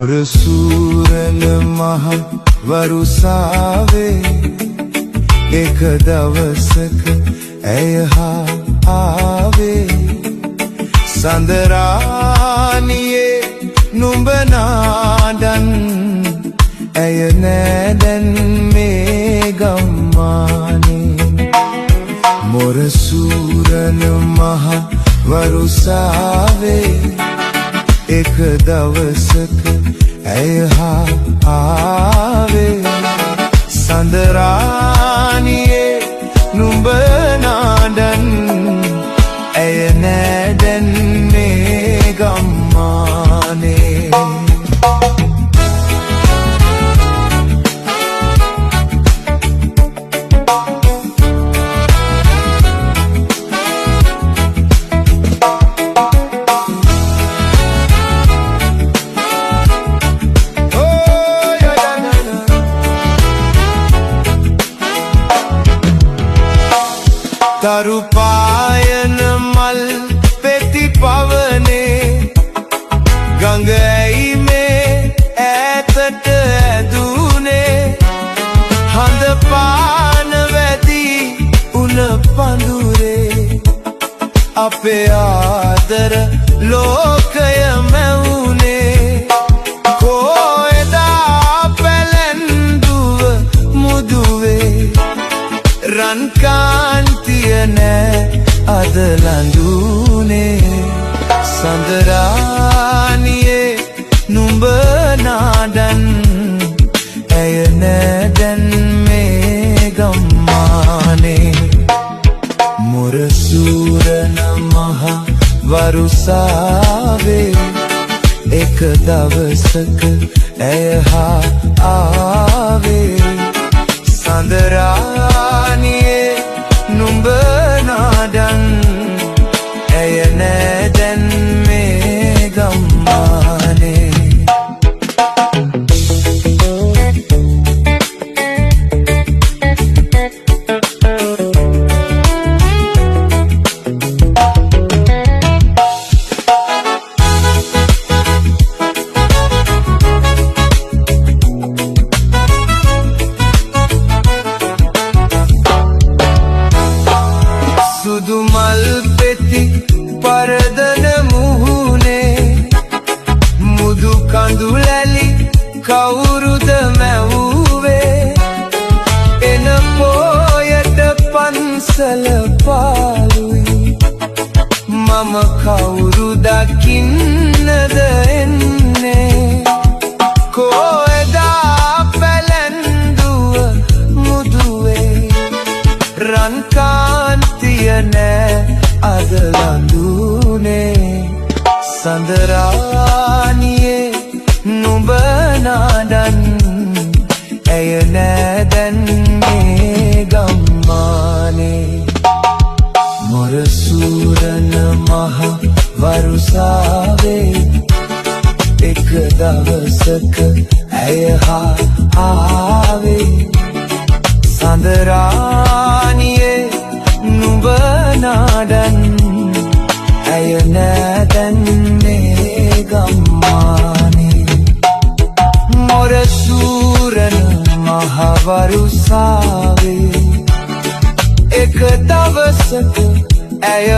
සූරන මහ වරුසාවේ එක දවසක ඇය හා ආවේ සඳරානියේ නුඹ නාඩන් ඇය නෑ දැන් මේ ගම්මානේ මොර සූරන මහ වරුසාවේ එක දවසක ඇය හා ආවේ සඳරානියේ නුඹ නාඩන් ඇය නෑ දැන් මේ ගම්මානේ තරු පායන මල් පෙති පවනේ ගඟ ඇයි මේ ඈතට ඇදුනේ හඳ පාන වැදි උණ පඳුරේ අපේ ආදර ලෝකය මැවුනේ කෝ එදා පැලැන්දුව මුදුවේ රන්කාන්තිය නෑ අද ලඳුනේ සඳරානියේ නුඹ නාඩන් ඇය නෑ දැන් මේ ගම්මානේ මොර සූරන මහ වරුසාවේ එක දවසක ඇය හා ආවේ සඳරානියේ නුඹ නාඩන් ඇය නෑ දැන් මේ ගම්මානේ සුදු මල් පෙති පරදන මුහුණේ මුදු කඳුලැලි කවුරුද මැවුවේ එන පෝයට පන්සල පාලුයි මම කවුරු දකින්නද එන්නේ කෝ එදා පැලැන්දුව මුදුවේ රන්කාන්තිය නෑ අද ලඳුනේ සඳරානියේ නුඹ නාඩන් ඇය නෑ දැන් මේ ගම්මානේ මොර සූරන මහ වරුසාවේ එක දවසක ඇය හා ආවේ සඳරානියේ නුඹ නාඩන් ඇය නෑ දැන් මේ ගම්මානේ මොර සූරන මහ වරුසාවේ එක දවසක ඇය